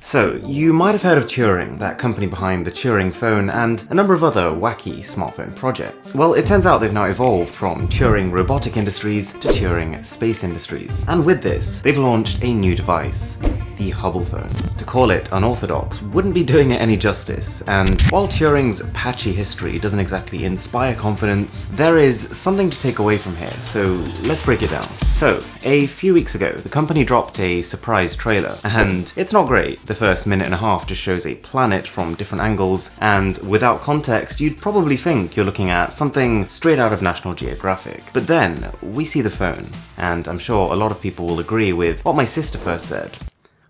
So, you might have heard of Turing, that company behind the Turing phone and a number of other wacky smartphone projects. Well, it turns out they've now evolved from Turing Robotic Industries to Turing Space Industries. And with this, they've launched a new device, the HubblePhone. To call it unorthodox wouldn't be doing it any justice, and while Turing's patchy history doesn't exactly inspire confidence, there is something to take away from here, so let's break it down. So, a few weeks ago, the company dropped a surprise trailer, and it's not great. The first minute and a half just shows a planet from different angles, and without context, you'd probably think you're looking at something straight out of National Geographic. But then, we see the phone, and I'm sure a lot of people will agree with what my sister first said.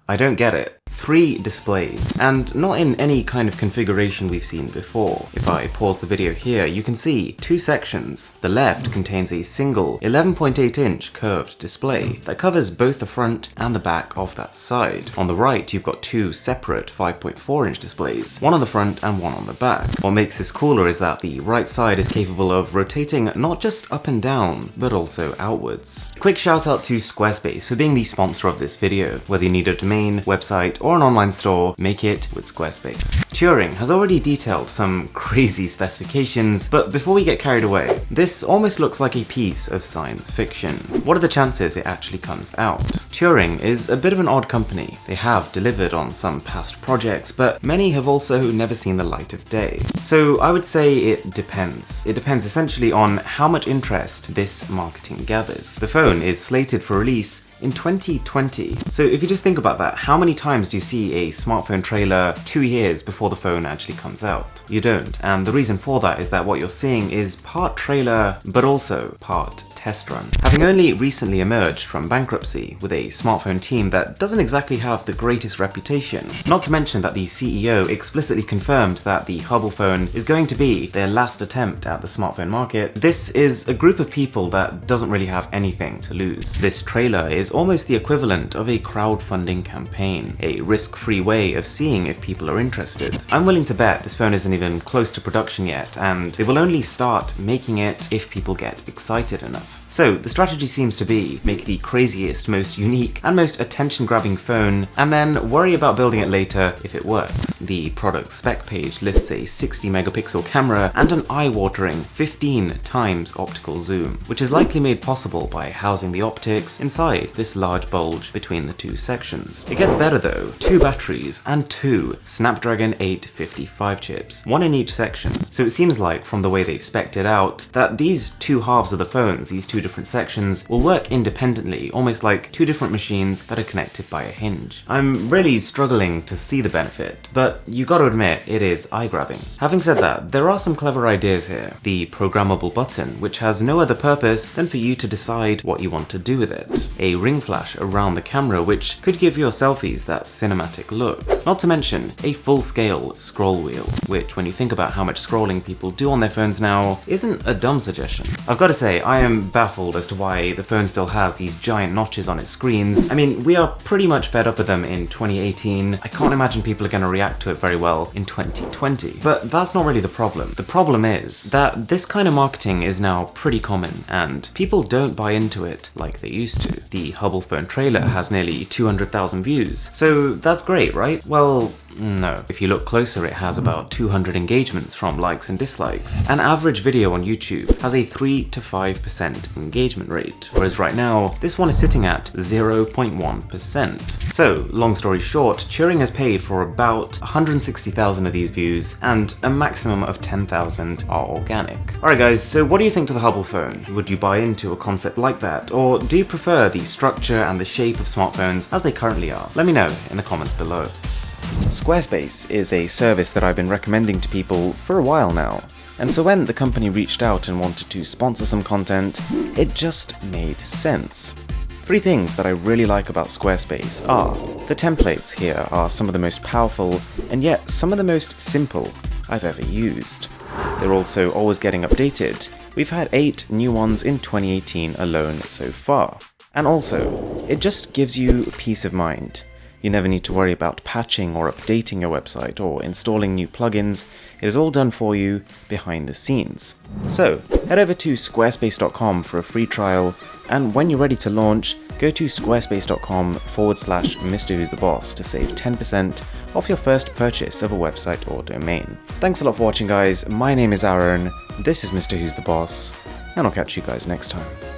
I don't get it. 3 displays, and not in any kind of configuration we've seen before. If I pause the video here, you can see 2 sections. The left contains a single 11.8-inch curved display that covers both the front and the back of that side. On the right, you've got 2 separate 5.4-inch displays, one on the front and one on the back. What makes this cooler is that the right side is capable of rotating not just up and down, but also outwards. Quick shout out to Squarespace for being the sponsor of this video. Whether you need a domain, website, or an online store, make it with Squarespace. Turing has already detailed some crazy specifications, but before we get carried away, this almost looks like a piece of science fiction. What are the chances it actually comes out? Turing is a bit of an odd company. They have delivered on some past projects, but many have also never seen the light of day. So I would say it depends. It depends essentially on how much interest this marketing gathers. The phone is slated for release in 2020. So if you just think about that, how many times do you see a smartphone trailer 2 years before the phone actually comes out? You don't. And the reason for that is that what you're seeing is part trailer, but also part test run. Having only recently emerged from bankruptcy with a smartphone team that doesn't exactly have the greatest reputation, not to mention that the CEO explicitly confirmed that the HubblePhone is going to be their last attempt at the smartphone market, this is a group of people that doesn't really have anything to lose. This trailer is almost the equivalent of a crowdfunding campaign, a risk-free way of seeing if people are interested. I'm willing to bet this phone isn't even close to production yet, and they will only start making it if people get excited enough. So the strategy seems to be make the craziest, most unique, and most attention-grabbing phone, and then worry about building it later if it works. The product spec page lists a 60-megapixel camera and an eye-watering 15 times optical zoom, which is likely made possible by housing the optics inside this large bulge between the 2 sections. It gets better though, 2 batteries and 2 Snapdragon 855 chips, one in each section. So it seems like, from the way they've spec'd it out, that these 2 halves of the phones, these 2 different sections, will work independently, almost like 2 different machines that are connected by a hinge. I'm really struggling to see the benefit, but you gotta admit, it is eye-grabbing. Having said that, there are some clever ideas here. The programmable button, which has no other purpose than for you to decide what you want to do with it. A ring flash around the camera, which could give your selfies that cinematic look. Not to mention, a full-scale scroll wheel, which, when you think about how much scrolling people do on their phones now, isn't a dumb suggestion. I've gotta say, I am baffled as to why the phone still has these giant notches on its screens. I mean, we are pretty much fed up with them in 2018. I can't imagine people are going to react to it very well in 2020. But that's not really the problem. The problem is that this kind of marketing is now pretty common, and people don't buy into it like they used to. The HubblePhone trailer has nearly 200,000 views, so that's great, right? Well, no. If you look closer, it has about 200 engagements from likes and dislikes. An average video on YouTube has a 3 to 5% engagement rate, whereas right now, this one is sitting at 0.1%. So, long story short, Turing has paid for about 160,000 of these views, and a maximum of 10,000 are organic. Alright guys, so what do you think to the HubblePhone? Would you buy into a concept like that, or do you prefer the structure and the shape of smartphones as they currently are? Let me know in the comments below. Squarespace is a service that I've been recommending to people for a while now, and so when the company reached out and wanted to sponsor some content, it just made sense. 3 things that I really like about Squarespace are: the templates here are some of the most powerful and yet some of the most simple I've ever used. They're also always getting updated. We've had 8 new ones in 2018 alone so far. And also, it just gives you peace of mind. You never need to worry about patching or updating your website or installing new plugins. It is all done for you behind the scenes. So head over to squarespace.com for a free trial, and when you're ready to launch, go go to squarespace.com/Mr. Who's the Boss to save 10% off your first purchase of a website or domain. Thanks a lot for watching, guys. My name is Aaron, this is Mr. Who's the Boss, and I'll catch you guys next time.